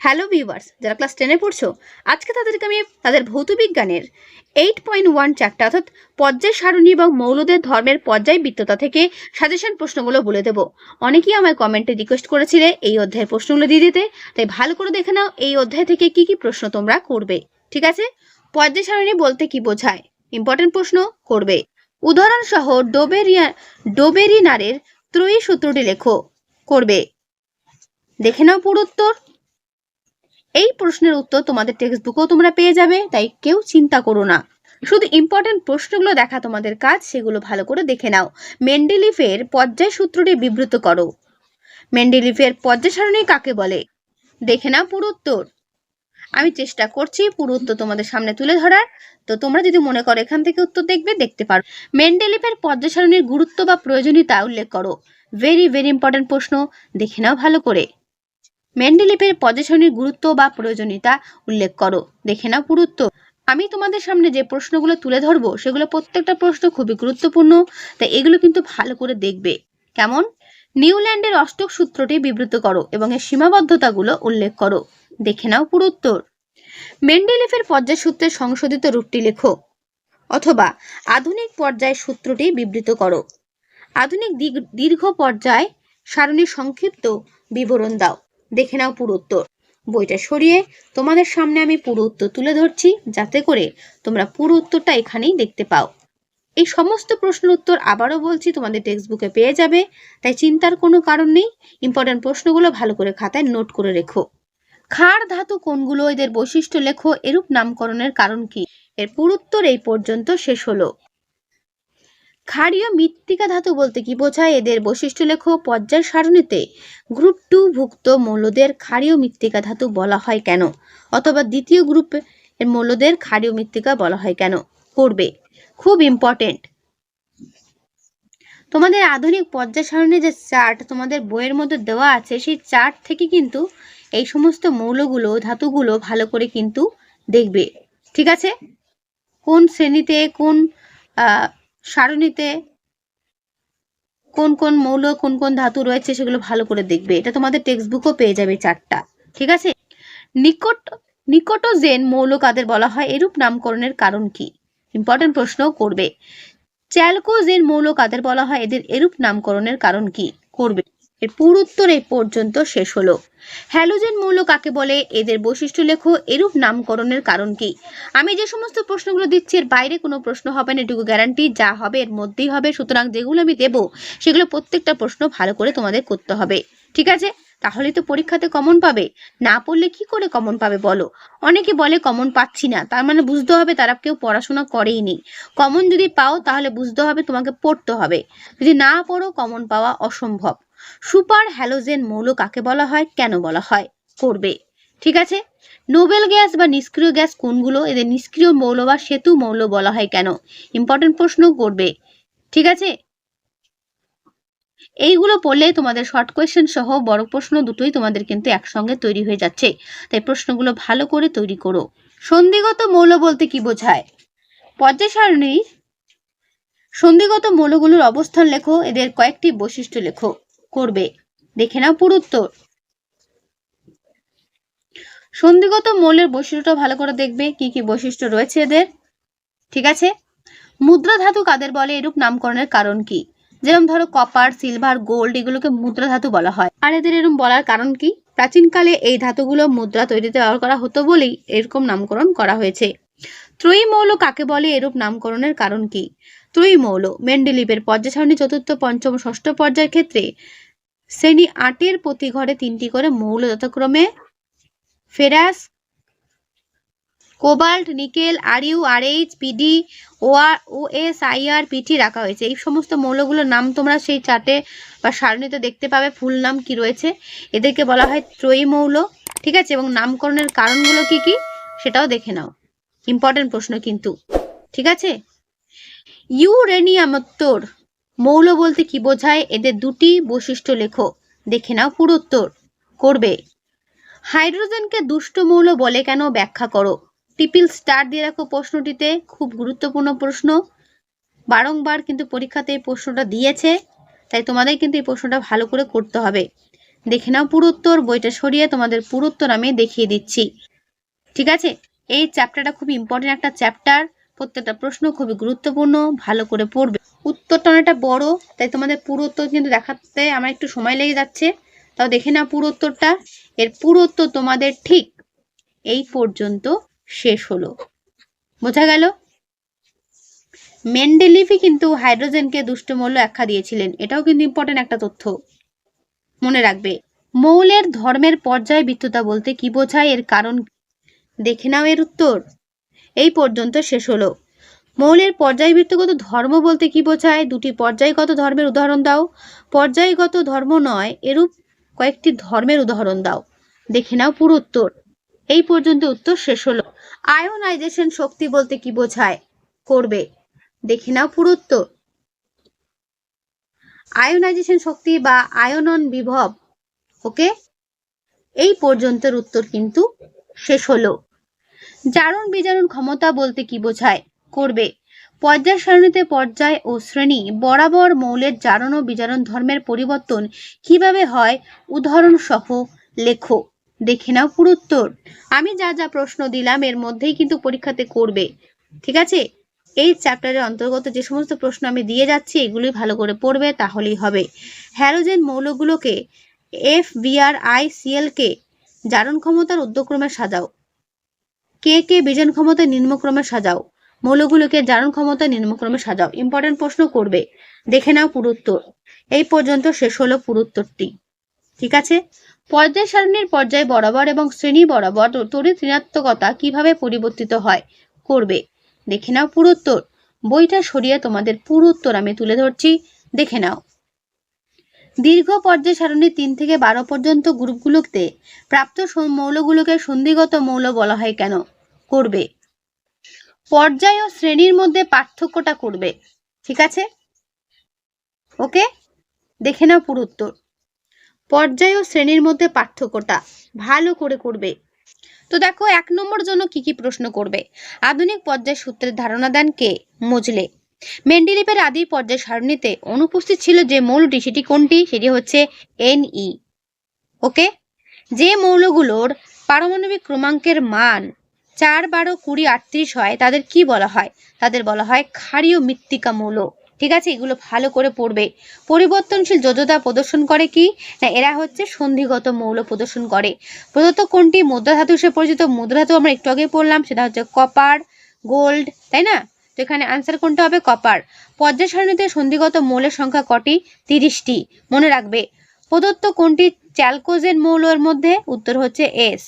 Hello viewers, যারা class 10-এ পড়ছো, আজকে তাদেরকে আমি তাদের ভৌতবিজ্ঞানের 8.1 চ্যাপ্টার অর্থাৎ পর্যায় সারণী এবং মৌলদের ধর্মের পর্যায়বৃত্ততা থেকে সাজেশন প্রশ্নগুলো বলে দেবো। অনেকেই আমায় কমেন্টে রিকোয়েস্ট করেছিলে এই অধ্যায়ের প্রশ্নগুলো দিয়ে দিতে, তাই ভালো করে দেখে নাও এই অধ্যায় থেকে কি কি প্রশ্ন তোমরা করবে। ঠিক আছে, পর্যায় সারণী বলতে কি বোঝায়, ইম্পর্টেন্ট প্রশ্ন করবে। উদাহরণ সহ ডোবেরিনারের ত্রয়ী সূত্রটি লেখো, করবে। দেখে নাও পুরো উত্তর। এই প্রশ্নের উত্তর তোমাদের টেক্সট বুকেও তোমরা পেয়ে যাবে, তাই কেউ চিন্তা করো না, শুধু ইম্পর্টেন্ট প্রশ্নগুলো দেখা তোমাদের কাজ, সেগুলো ভালো করে দেখে নাও। মেন্ডেলিফের পর্যায় সূত্রটি বিবৃত করো। মেন্ডেলিফের পর্যায় সারণী কাকে বলে? দেখে নাও পুরো উত্তর। আমি চেষ্টা করছি পুরো উত্তর তোমাদের সামনে তুলে ধরার, তো তোমরা যদি মনে করো এখান থেকে উত্তর দেখবে, দেখতে পারো। মেন্ডেলিফের পর্যায় সারণীর গুরুত্ব বা প্রয়োজনীয়তা উল্লেখ করো। ভেরি ভেরি ইম্পর্টেন্ট প্রশ্ন, দেখে নাও ভালো করে। মেন্ডেলিফের পর্যায় সারণীর গুরুত্ব বা প্রয়োজনীয়তা উল্লেখ করো। দেখে নাও পুরো উত্তর। আমি তোমাদের সামনে যে প্রশ্নগুলো তুলে ধরবো সেগুলো প্রত্যেকটা প্রশ্ন খুবই গুরুত্বপূর্ণ, তাই এগুলো কিন্তু ভালো করে দেখবে। কেমন? নিউল্যান্ডের অষ্টক সূত্রটি বিবৃত করো এবং এর সীমাবদ্ধতাগুলো উল্লেখ করো। দেখে নাও পুরো উত্তর। মেন্ডেলিফের পর্যায় সূত্রের সংশোধিত রূপটি লেখো, অথবা আধুনিক পর্যায় সূত্রটি বিবৃত করো। আধুনিক দীর্ঘ পর্যায় সারণীর সংক্ষিপ্ত বিবরণ দাও। দেখে নাও পুরো উত্তর। বইটা সরিয়ে তোমাদের সামনে আমি পুরো উত্তর তুলে ধরছি, যাতে করে তোমরা পুরো উত্তরটা এখানেই দেখতে পাও। এই সমস্ত প্রশ্নের উত্তর আবারও বলছি তোমাদের টেক্সট বুকে পেয়ে যাবে, তাই চিন্তার কোনো কারণ নেই। ইম্পর্টেন্ট প্রশ্নগুলো ভালো করে খাতায় নোট করে রেখো। ক্ষার ধাতু কোনগুলো, এদের বৈশিষ্ট্য লেখো, এরূপ নামকরণের কারণ কি? এর পুরো উত্তর এই পর্যন্ত শেষ হলো। ক্ষারীয় মৃত্তিকা ধাতু বলতে কি বোঝায়, এদের বৈশিষ্ট্য লেখো। পর্যায় সারণীতে গ্রুপ 2 ভুক্ত মৌলদের ক্ষারীয় মৃত্তিকা ধাতু বলা হয় কেন, অথবা দ্বিতীয় গ্রুপের মৌলদের ক্ষারীয় মৃত্তিকা বলা হয় কেন, করবে। খুব ইম্পর্টেন্ট। তোমাদের আধুনিক পর্যায় সারণীর যে চার্ট তোমাদের বইয়ের মধ্যে দেওয়া আছে, সেই চার্ট থেকে কিন্তু এই সমস্ত মৌলগুলো ধাতুগুলো ভালো করে কিন্তু দেখবে। ঠিক আছে, কোন শ্রেণীতে কোন সারণীতে কোন কোন মৌল কোন কোন ধাতু রয়েছে সেগুলো ভালো করে দেখবে। এটা তোমাদের টেক্সট বুকও পেয়ে যাবে চারটা। ঠিক আছে, নিকোটোজেন মৌল কাদের বলা হয়, এরূপ নামকরণের কারণ কি? ইম্পর্টেন্ট প্রশ্ন করবে। চ্যালকোজেন মৌল কাদের বলা হয়, এদের এরূপ নামকরণের কারণ কি? করবে। এর পুরো উত্তর এই পর্যন্ত শেষ হলো। হ্যালোজেন মৌল কাকে বলে, এদের বৈশিষ্ট্য লেখো, এরূপ নামকরণের কারণ কি? আমি যে সমস্ত প্রশ্নগুলো দিচ্ছি এর বাইরে কোনো প্রশ্ন হবে না, এটুকু গ্যারান্টি। যা হবে এর মধ্যেই হবে, সুতরাং যেগুলো আমি দেবো সেগুলো প্রত্যেকটা প্রশ্ন ভালো করে তোমাদের করতে হবে। ঠিক আছে, তাহলেই তো পরীক্ষাতে কমন পাবে। না পড়লে কি করে কমন পাবে বলো? অনেকে বলে কমন পাচ্ছি না, তার মানে বুঝতে হবে তারা কেউ পড়াশোনা করেইনি। কমন যদি পাও তাহলে বুঝতে হবে তোমাকে পড়তে হবে, যদি না পড়ো কমন পাওয়া অসম্ভব। সুপার হ্যালোজেন মৌল কাকে বলা হয়, কেন বলা হয়, করবে। ঠিক আছে, নোবেল গ্যাস বা নিষ্ক্রিয় গ্যাস কোনগুলো, এদের নিষ্ক্রিয় মৌল বা সেতু মৌল বলা হয় কেন? ইম্পর্টেন্ট প্রশ্ন করবে। ঠিক আছে, এইগুলো পড়লে তোমাদের শর্ট কোয়েশ্চেন সহ বড় প্রশ্ন দুটোই তোমাদের কিন্তু একসঙ্গে তৈরি হয়ে যাচ্ছে, তাই প্রশ্নগুলো ভালো করে তৈরি করো। সন্ধিগত মৌল বলতে কি বোঝায়? পর্যায় সারণীর সন্ধিগত মৌলগুলোর অবস্থান লেখো, এদের কয়েকটি বৈশিষ্ট্য লেখো, করবে। দেখে নাও পুরো উত্তর। সন্ধিগত মৌলের বৈশিষ্ট্যটা ভালো করে দেখবে, কি কি বৈশিষ্ট্য রয়েছে এদের। ঠিক আছে, মুদ্রা ধাতু কাদের বলে, এরূপ নামকরণের কারণ কি? যেরকম ধরো কপার, সিলভার, গোল্ড, এগুলোকে মুদ্রা ধাতু বলা হয়। আর এদের এরকম বলার কারণ কি? প্রাচীনকালে এই ধাতুগুলো মুদ্রা তৈরিতে ব্যবহার করা হতো বলেই এরকম নামকরণ করা হয়েছে। ত্রয়ী মৌল কাকে বলে, এরূপ নামকরণের কারণ কি? ত্রয়ী মৌল মেন্ডেলিভের পর্যায় সারণী চতুর্থ, পঞ্চম, ষষ্ঠ পর্যায়ের ক্ষেত্রে শ্রেণী 8-এর প্রতি ঘরে 3টি করে মৌল, যথাক্রমে ferrous, cobalt, nickel, RU, RH, PD, OS, IR, PT রাখা হয়েছে। এই সমস্ত মৌলগুলোর নাম তোমরা সেই চার্টে বা সারণীতে দেখতে পাবে, ফুল নাম কি রয়েছে। এদেরকে বলা হয় ত্রয়ী মৌল। ঠিক আছে, এবং নামকরণের কারণগুলো কি কি সেটাও দেখে নাও, ইম্পর্টেন্ট প্রশ্ন কিন্তু। ঠিক আছে, ইউরেনিয়ামোত্তর মৌল বলতে কি বোঝায়, এদের দুটি বৈশিষ্ট্য লেখো। দেখে নাও পুরো উত্তর, করবে। হাইড্রোজেনকে দুষ্ট মৌল বলে কেন, ব্যাখ্যা করো। ট্রিপল স্টার দিয়ে রাখো প্রশ্নটিতে, খুব গুরুত্বপূর্ণ প্রশ্ন, বারংবার কিন্তু পরীক্ষাতে এই প্রশ্নটা দিয়েছে, তাই তোমাদের কিন্তু এই প্রশ্নটা ভালো করে করতে হবে। দেখে নাও পুরো উত্তর। বইটা সরিয়ে তোমাদের পুরো উত্তর আমি দেখিয়ে দিচ্ছি। ঠিক আছে, এই চ্যাপ্টারটা খুব ইম্পর্টেন্ট একটা চ্যাপ্টার, প্রত্যেকটা প্রশ্ন খুবই গুরুত্বপূর্ণ, ভালো করে পড়বে। উত্তরটা অনেকটা বড়, তাই তোমাদের পুরো উত্তর কিন্তু দেখাতে আমার একটু সময় লেগে যাচ্ছে। তাও দেখে নাও পুরো উত্তরটা। এর পুরো উত্তর তোমাদের ঠিক এই পর্যন্ত শেষ হলো। বোঝা গেল? মেন্ডেলিভই কিন্তু হাইড্রোজেনকে দুষ্ট মৌল আখ্যা দিয়েছিলেন, এটাও কিন্তু ইম্পর্টেন্ট একটা তথ্য, মনে রাখবে। মৌলের ধর্মের পর্যায়বৃত্ততা বলতে কি বোঝায়, এর কারণ দেখে নাও। এর উত্তর এই পর্যন্ত শেষ হলো। মৌলের পর্যায়বৃত্তগত ধর্ম বলতে কি বোঝায়, দুটি পর্যায়গত ধর্মের উদাহরণ দাও। পর্যায়গত ধর্ম নয় এরূপ কয়েকটি ধর্মের উদাহরণ দাও। দেখে নাও পুরো উত্তর। এই পর্যন্ত উত্তর শেষ হলো। আয়োনাইজেশন শক্তি বলতে কি বোঝায়, করবে। দেখে নাও পুরো উত্তর। আয়োনাইজেশন শক্তি বা আয়নন বিভব। ওকে, এই পর্যন্তের উত্তর কিন্তু শেষ হলো। জারণ বিজারণ ক্ষমতা বলতে কি বোঝায়, করবে। পর্যায় সারণীতে পর্যায় ও শ্রেণী বরাবর মৌলের জারণ ও বিজারণ ধর্মের পরিবর্তন কিভাবে হয় উদাহরণ সহ লেখো। দেখে নাও পুরো উত্তর। আমি যা যা প্রশ্ন দিলাম এর মধ্যেই কিন্তু পরীক্ষাতে করবে। ঠিক আছে, এই চ্যাপ্টারের অন্তর্গত যে সমস্ত প্রশ্ন আমি দিয়ে যাচ্ছি এগুলি ভালো করে পড়বে, তাহলেই হবে। হ্যালোজেন মৌলগুলোকে FbRICl কে জারণ ক্ষমতার ঊর্ধ্বক্রমে সাজাও। কে কে বিজারণ ক্ষমতা নিম্নক্রমে সাজাও। মৌলগুলোকে জারণ ক্ষমতা নিম্নক্রমে সাজাও। ইম্পর্টেন্ট প্রশ্ন করবে, দেখে নাও পুরো উত্তর। এই পর্যন্ত শেষ হলো পুরো উত্তরটি। ঠিক আছে, পর্যায় সারণীর পর্যায় বরাবর এবং শ্রেণী বরাবর তড়িৎ ঋণাত্মকতা কিভাবে পরিবর্তিত হয়, করবে। দেখে নাও পুরো উত্তর। বইটা সরিয়ে তোমাদের পুরো উত্তর আমি তুলে ধরছি, দেখে নাও। দীর্ঘ পর্যায় সারণী 3 থেকে 12 পর্যন্ত গ্রুপগুলোতে প্রাপ্ত মৌলগুলোকে সন্ধিগত মৌল বলা হয় কেন, করবে। পর্যায় ও শ্রেণীর মধ্যে পার্থক্যটা করবে। ঠিক আছে, ওকে, দেখে নাও পুরো উত্তর। পর্যায় ও শ্রেণীর মধ্যে পার্থক্যটা ভালো করে করবে। তো দেখো 1 নম্বর জন্য কি কি প্রশ্ন করবে। আধুনিক পর্যায় সূত্রের ধারণা দেন কে, মোজলে। মেন্ডেলিভের আদি পর্যায় সারণীতে অনুপস্থিত ছিল যে মৌলটি সেটি কোনটি, সেটি হচ্ছে Ne। ওকে, যে মৌলগুলোর পারমাণবিক ক্রমাঙ্কের মান 4, 12, 20, 38 হয় তাদের কি বলা হয়, তাদের বলা হয় ক্ষারীয় মৃত্তিকা মৌল। ঠিক আছে, এগুলো ভালো করে পড়বে। পরিবর্তনশীল যোজ্যতা প্রদর্শন করে কি না, এরা হচ্ছে সন্ধিগত মৌল প্রদর্শন করে। প্রদত্ত কোনটি মুদ্রা ধাতু হিসেবে পরিচিত, মুদ্রা ধাতু আমরা একটু আগে পড়লাম, সেটা হচ্ছে কপার, গোল্ড, তাই না? তো এখানে আনসার কোনটা হবে, কপার। পর্যায় সারণীতে সন্ধিগত মৌলের সংখ্যা কটি, 30টি, মনে রাখবে। প্রদত্ত কোনটি চ্যালকোজেন মৌলের মধ্যে, উত্তর হচ্ছে এস।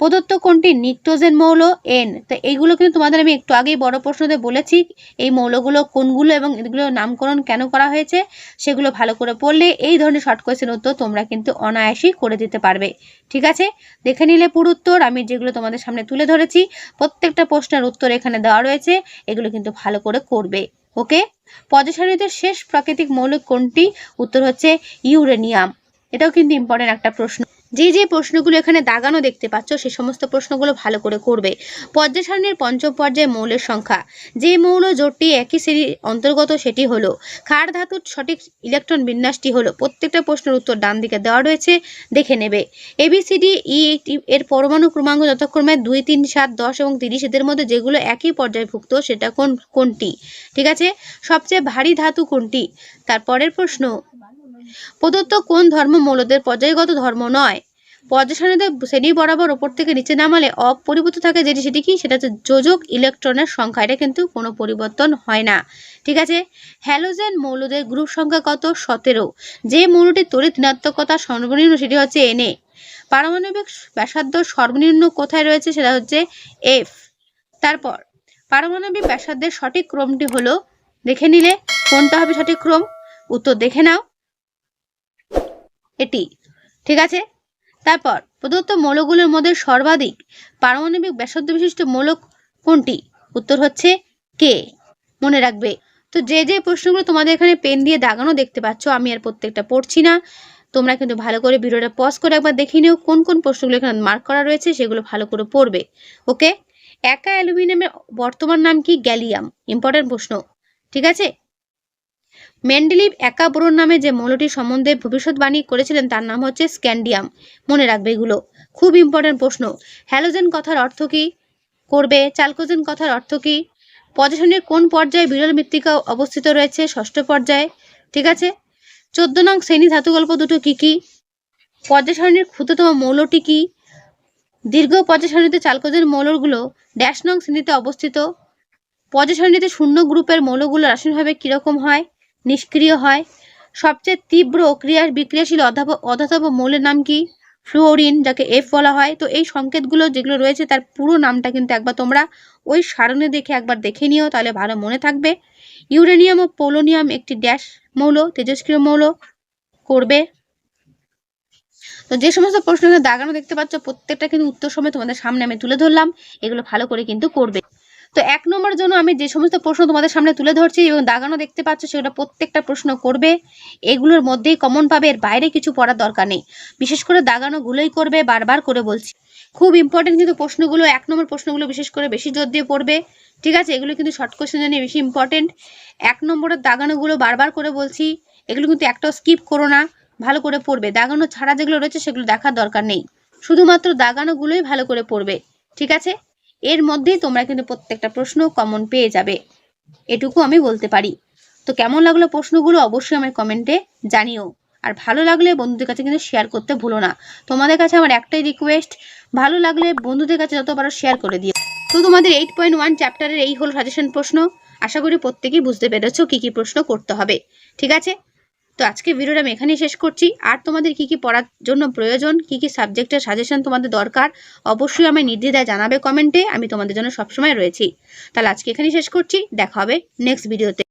প্রদত্ত কোনটি নিক্টোজেন মৌল, এন। তো এইগুলো কিন্তু তোমাদের আমি একটু আগেই বড় প্রশ্নতে বলেছি, এই মৌলগুলো কোনগুলো এবং এগুলো নামকরণ কেন করা হয়েছে সেগুলো ভালো করে পড়লে এই ধরনের শর্ট কোয়েশ্চেন উত্তর তোমরা কিন্তু অনায়াসেই করে দিতে পারবে। ঠিক আছে, দেখে নিলে পুরো উত্তর আমি যেগুলো তোমাদের সামনে তুলে ধরেছি, প্রত্যেকটা প্রশ্নের উত্তর এখানে দেওয়া রয়েছে, এগুলো কিন্তু ভালো করে করবে। ওকে, পর্যায় সারণীতে শেষ প্রাকৃতিক মৌল কোনটি, উত্তর হচ্ছে ইউরেনিয়াম। এটাও কিন্তু ইম্পর্টেন্ট একটা প্রশ্ন। যে যে প্রশ্নগুলো এখানে দাগানো দেখতে পাচ্ছ সেই সমস্ত প্রশ্নগুলো ভালো করে করবে। পর্যায় সারণীর পঞ্চম পর্যায়ে মৌলের সংখ্যা, যে মৌল জোটটি একই শ্রেণীর অন্তর্গত সেটি হলো। ক্ষার ধাতুর সঠিক ইলেকট্রন বিন্যাসটি হলো। প্রত্যেকটা প্রশ্নের উত্তর ডান দিকে দেওয়া রয়েছে, দেখে নেবে। ABCDE এর পরমাণু ক্রমাঙ্ক যথাক্রমে 2, 3, 7, 10 এবং 30 এদের মধ্যে যেগুলো একই পর্যায়ভুক্ত সেটা কোনটি। ঠিক আছে, সবচেয়ে ভারী ধাতু কোনটি। তারপরের প্রশ্ন, প্রদত্ত কোন ধর্ম মৌলদের পর্যায়গত ধর্ম নয়। পর্যায় সারণীতে শ্রেণী বরাবর ওপর থেকে নিচে নামালে অপরিবর্তিত থাকে যেটি, সেটি কি, সেটা হচ্ছে যোজক ইলেকট্রনের সংখ্যা, এটা কিন্তু কোনো পরিবর্তন হয় না। ঠিক আছে, হ্যালোজেন মৌলদের গ্রুপ সংখ্যা কত, 17। যে মৌলটির তড়িৎ ঋণাত্মকতা সর্বনিম্ন সেটি হচ্ছে Na। পারমাণবিক ব্যাসার্ধ সর্বনিম্ন কোথায় রয়েছে, সেটা হচ্ছে F। তারপর পারমাণবিক ব্যাসার্ধের সঠিক ক্রমটি হলো, দেখে নিলে কোনটা হবে সঠিক ক্রম, উত্তর দেখে নাও, এটি। ঠিক আছে, তারপর প্রদত্ত মৌলগুলোর মধ্যে সর্বাধিক পারমাণবিক ব্যাসার্ধ বিশিষ্ট মৌল কোনটি, উত্তর হচ্ছে কে, মনে রাখবে। তো যে যে প্রশ্নগুলো তোমাদের এখানে পেন দিয়ে দাগানো দেখতে পাচ্ছ আমি আর প্রত্যেকটা পড়ছি না, তোমরা কিন্তু ভালো করে ভিডিওটা পজ করে একবার দেখে নিও কোন কোন প্রশ্নগুলো এখানে মার্ক করা রয়েছে, সেগুলো ভালো করে পড়বে। ওকে, একা অ্যালুমিনিয়ামের বর্তমান নাম কি, গ্যালিয়াম। ইম্পর্টেন্ট প্রশ্ন। ঠিক আছে, মেন্ডেলিভ একা বোরন নামে যে মৌলটির সম্বন্ধে ভবিষ্যৎবাণী করেছিলেন তার নাম হচ্ছে স্ক্যান্ডিয়াম। মনে রাখবে এগুলো, খুব ইম্পর্টেন্ট প্রশ্ন। হ্যালোজেন কথার অর্থ কি? করবে। চালকোজেন কথার অর্থ কি? পজিশনের কোন পর্যায়ে বিরল মৃত্তিকা অবস্থিত রয়েছে? ষষ্ঠ পর্যায়ে। ঠিক আছে। 14 নং শ্রেণী ধাতুগল্প দুটো কি কি? পর্যায় সারণীর ক্ষুদ্রতম মৌলটি কি? দীর্ঘ পর্যায় সারণীতে চালকোজেন মৌলগুলো ড্যাশ নং শ্রেণীতে অবস্থিত। পর্যায় সারণীতে শূন্য গ্রুপের মৌলগুলো রাসায়নিকভাবে কিরকম হয়? নিষ্ক্রিয় হয়। সবচেয়ে তীব্র বিক্রিয়াশীল অধাতব মৌলের নাম কি? ফ্লুওরিন, যাকে এফ বলা হয়। তো এই সংকেতগুলো যেগুলো রয়েছে তার পুরো নামটা কিন্তু একবার তোমরা ওই সারণী দেখে একবার দেখে নিও, তাহলে ভালো মনে থাকবে। ইউরেনিয়াম ও পোলোনিয়াম একটি ড্যাশ মৌল, তেজস্ক্রিয় মৌল। করবে। তো যে সমস্ত প্রশ্নগুলো দাগানো দেখতে পাচ্ছ প্রত্যেকটা কিন্তু উত্তর সময় তোমাদের সামনে আমি তুলে ধরলাম, এগুলো ভালো করে কিন্তু করবে। তো 1 নম্বরের জন্য আমি যে সমস্ত প্রশ্ন তোমাদের সামনে তুলে ধরছি এবং দাগানো দেখতে পাচ্ছ সেগুলো প্রত্যেকটা প্রশ্ন করবে। এগুলোর মধ্যেই কমন পাবে, এর বাইরে কিছু পড়ার দরকার নেই। বিশেষ করে দাগানোগুলোই করবে, বারবার করে বলছি। খুব ইম্পর্টেন্ট কিন্তু প্রশ্নগুলো, 1 নম্বর প্রশ্নগুলো বিশেষ করে বেশি জোর দিয়ে পড়বে। ঠিক আছে, এগুলো কিন্তু শর্ট কোশ্চেন জন্য বেশি ইম্পর্টেন্ট। 1 নম্বরের দাগানোগুলো বারবার করে বলছি, এগুলো কিন্তু একটাও স্কিপ করো না, ভালো করে পড়বে। দাগানো ছাড়া যেগুলো রয়েছে সেগুলো দেখার দরকার নেই, শুধুমাত্র দাগানোগুলোই ভালো করে পড়বে। ঠিক আছে, এর মধ্যেই তোমরা কিন্তু প্রত্যেকটা প্রশ্ন কমন পেয়ে যাবে, এটুকু আমি বলতে পারি। তো কেমন লাগলো প্রশ্নগুলো অবশ্যই আমার কমেন্টে জানিও। আর ভালো লাগলে বন্ধুদের কাছে কিন্তু শেয়ার করতে ভুলো না। তোমাদের কাছে আমার একটাই রিকোয়েস্ট, ভালো লাগলে বন্ধুদের কাছে যত পারো শেয়ার করে দিও। তো তোমাদের 8.1 চ্যাপ্টারের এই হলো সাজেশন প্রশ্ন। আশা করি প্রত্যেকেই বুঝতে পেরেছো কি কি প্রশ্ন করতে হবে। ঠিক আছে, তো আজকে ভিডিওটা আমি এখানেই শেষ করছি। আর তোমাদের কি কি পড়ার জন্য প্রয়োজন, কি কি সাবজেক্টের সাজেশন তোমাদের দরকার, অবশ্যই আমায় নির্দ্বিধায় জানাবে কমেন্টে, আমি তোমাদের জন্য সবসময় রয়েছি। তাহলে আজকে এখানেই শেষ করছি, দেখা হবে নেক্সট ভিডিওতে।